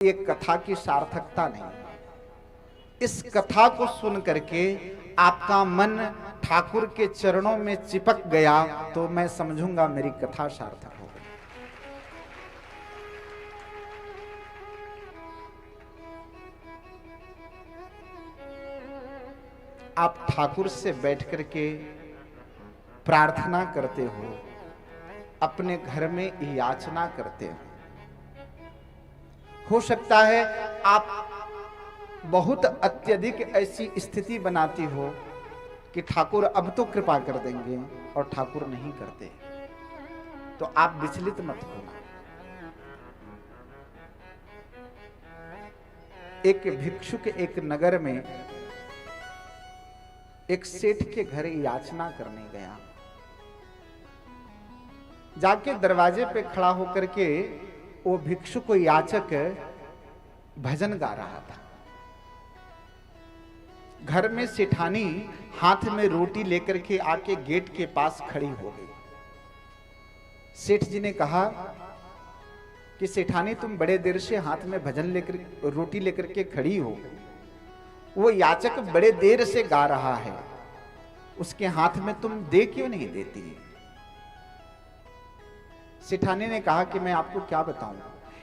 एक कथा की सार्थकता नहीं। इस कथा को सुन करके आपका मन ठाकुर के चरणों में चिपक गया तो मैं समझूंगा मेरी कथा सार्थक हो गई। आप ठाकुर से बैठ करके प्रार्थना करते हो, अपने घर में याचना करते हो सकता है आप बहुत अत्यधिक ऐसी स्थिति बनाती हो कि ठाकुर अब तो कृपा कर देंगे और ठाकुर नहीं करते, तो आप विचलित मत होना। एक भिक्षुक एक नगर में एक सेठ के घर याचना करने गया। जाके दरवाजे पे खड़ा होकर के वो भिक्षुक याचक भजन गा रहा था। घर में सेठानी हाथ में रोटी लेकर के आके गेट के पास खड़ी हो गई। सेठ जी ने कहा कि सेठानी तुम बड़े देर से हाथ में भजन लेकर रोटी लेकर के खड़ी हो, वो याचक बड़े देर से गा रहा है, उसके हाथ में तुम दे क्यों नहीं देती? सेठानी ने कहा कि मैं आपको क्या बताऊं,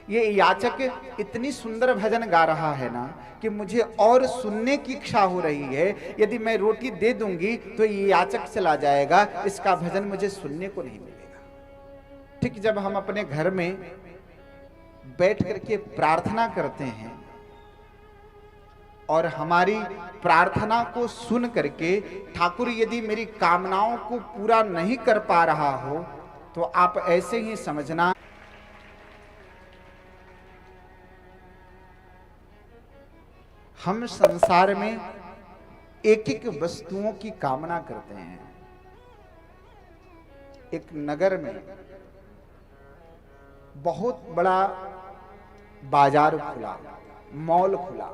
ये याचक इतनी सुंदर भजन गा रहा है ना कि मुझे और सुनने की इच्छा हो रही है। यदि मैं रोटी दे दूंगी तो ये याचक चला जाएगा, इसका भजन मुझे सुनने को नहीं मिलेगा। ठीक जब हम अपने घर में बैठ करके प्रार्थना करते हैं और हमारी प्रार्थना को सुन करके ठाकुर यदि मेरी कामनाओं को पूरा नहीं कर पा रहा हो तो आप ऐसे ही समझना हम संसार में एक एक वस्तुओं की कामना करते हैं। एक नगर में बहुत बड़ा बाजार खुला, मॉल खुला।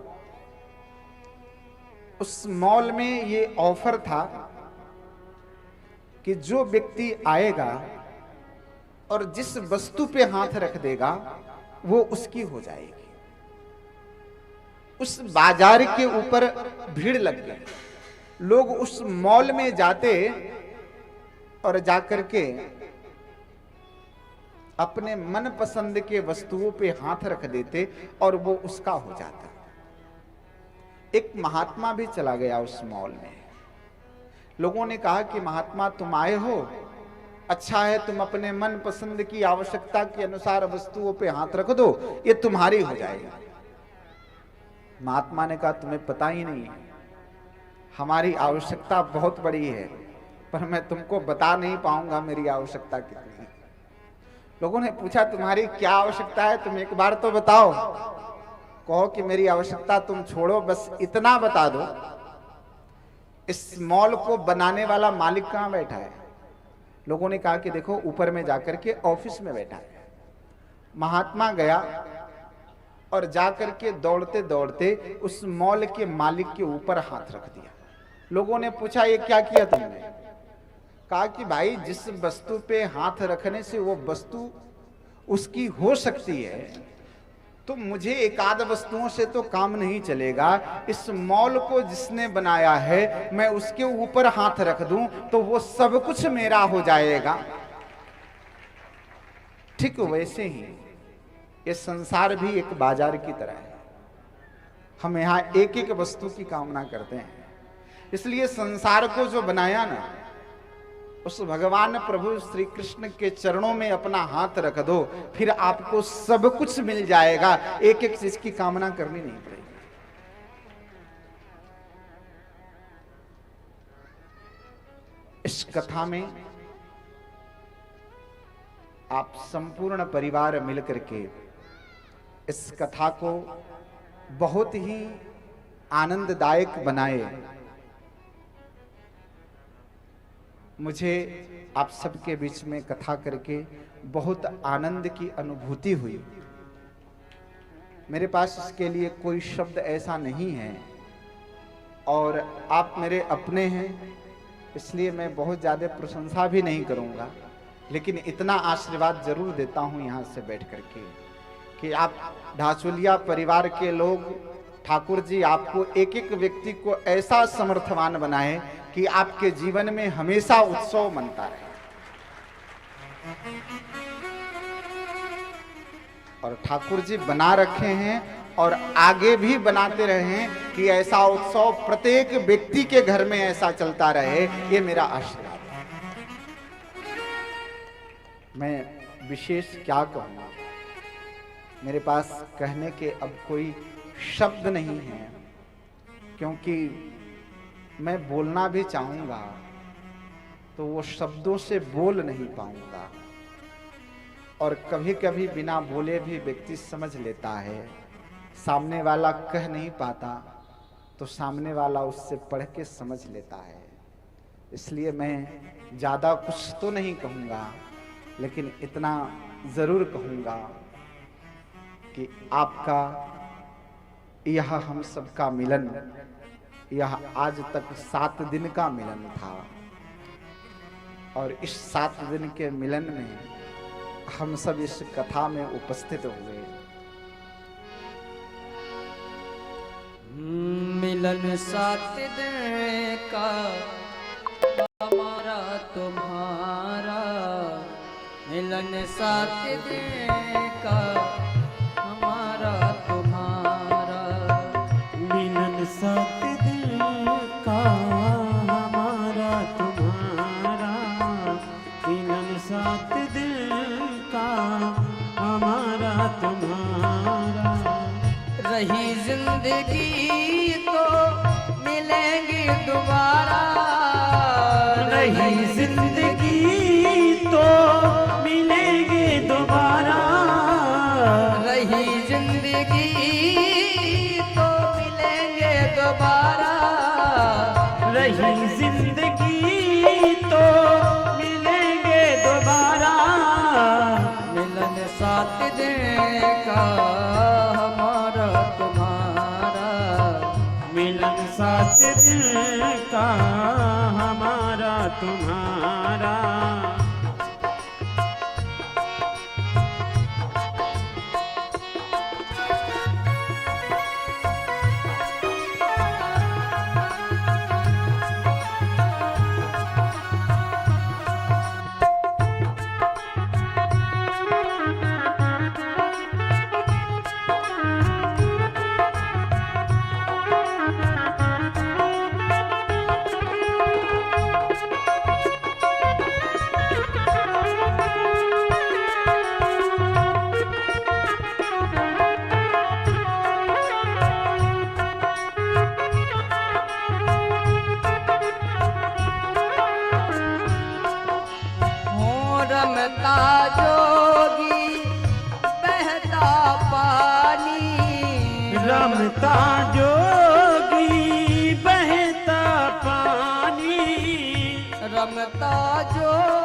उस मॉल में ये ऑफर था कि जो व्यक्ति आएगा और जिस वस्तु पे हाथ रख देगा वो उसकी हो जाएगी। उस बाजार के ऊपर भीड़ लग गई। लोग उस मॉल में जाते और जाकर के अपने मन पसंद के वस्तुओं पे हाथ रख देते और वो उसका हो जाता। एक महात्मा भी चला गया उस मॉल में। लोगों ने कहा कि महात्मा तुम आए हो, अच्छा है, तुम अपने मन पसंद की आवश्यकता के अनुसार वस्तुओं पे हाथ रख दो, ये तुम्हारी हो जाएगी। महात्मा ने कहा तुम्हें पता ही नहीं है, हमारी आवश्यकता बहुत बड़ी है, पर मैं तुमको बता नहीं पाऊंगा मेरी आवश्यकता कितनी है। लोगों ने पूछा तुम्हारी क्या आवश्यकता है, तुम एक बार तो बताओ। कहो कि मेरी आवश्यकता तुम छोड़ो, बस इतना बता दो इस मॉल को बनाने वाला मालिक कहां बैठा है? लोगों ने कहा कि देखो ऊपर में जाकर के ऑफिस में बैठा है। महात्मा गया और जाकर के दौड़ते दौड़ते उस मॉल के मालिक के ऊपर हाथ रख दिया। लोगों ने पूछा ये क्या किया तुमने? कहा कि भाई जिस वस्तु पे हाथ रखने से वो वस्तु उसकी हो सकती है, तो मुझे एकाध वस्तुओं से तो काम नहीं चलेगा। इस मॉल को जिसने बनाया है मैं उसके ऊपर हाथ रख दूं तो वो सब कुछ मेरा हो जाएगा। ठीक वैसे ही ये संसार भी एक बाजार की तरह है। हम यहाँ एक एक वस्तु की कामना करते हैं। इसलिए संसार को जो बनाया ना, उस भगवान प्रभु श्री कृष्ण के चरणों में अपना हाथ रख दो, फिर आपको सब कुछ मिल जाएगा। एक एक चीज की कामना करनी नहीं पड़ेगी। इस कथा में आप संपूर्ण परिवार मिलकर के इस कथा को बहुत ही आनंददायक बनाए। मुझे आप सबके बीच में कथा करके बहुत आनंद की अनुभूति हुई। मेरे पास इसके लिए कोई शब्द ऐसा नहीं है और आप मेरे अपने हैं, इसलिए मैं बहुत ज़्यादा प्रशंसा भी नहीं करूंगा, लेकिन इतना आशीर्वाद जरूर देता हूं यहां से बैठ करके कि आप ढासुलिया परिवार के लोग, ठाकुर जी आपको एक एक व्यक्ति को ऐसा समर्थवान बनाए कि आपके जीवन में हमेशा उत्सव मनता रहे और ठाकुर जी बना रखे हैं और आगे भी बनाते रहे कि ऐसा उत्सव प्रत्येक व्यक्ति के घर में ऐसा चलता रहे। ये मेरा आशीर्वाद है। मैं विशेष क्या कहूँगा, मेरे पास कहने के अब कोई शब्द नहीं है, क्योंकि मैं बोलना भी चाहूँगा तो वो शब्दों से बोल नहीं पाऊँगा और कभी कभी बिना बोले भी व्यक्ति समझ लेता है। सामने वाला कह नहीं पाता तो सामने वाला उससे पढ़ के समझ लेता है। इसलिए मैं ज़्यादा कुछ तो नहीं कहूँगा, लेकिन इतना ज़रूर कहूँगा कि आपका यह हम सबका मिलन, यह आज तक 7 दिन का मिलन था और इस 7 दिन के मिलन में हम सब इस कथा में उपस्थित हुए। मिलन 7 दिन का हमारा तुम्हारा, मिलन 7 दिन का हमारा तुम्हारा, मिलन 7 दिन का हमारा तुम्हारा, मिलन 7 दिन का हमारा तुम्हारा। रही जिंदगी तो मिलेंगे दोबारा, रही जिंदगी तो मिलेंगे दोबारा, रही जिंदगी तो मिलेंगे दोबारा, रही जिंदगी तो मिलेंगे दोबारा। मिलन 7 दिन का हमारा तुम्हारा, मिलन 7 दिन का हमारा तुम्हारा। रमता जोगी बहता पानी, रमता जोगी बहता पानी, रमता जोगी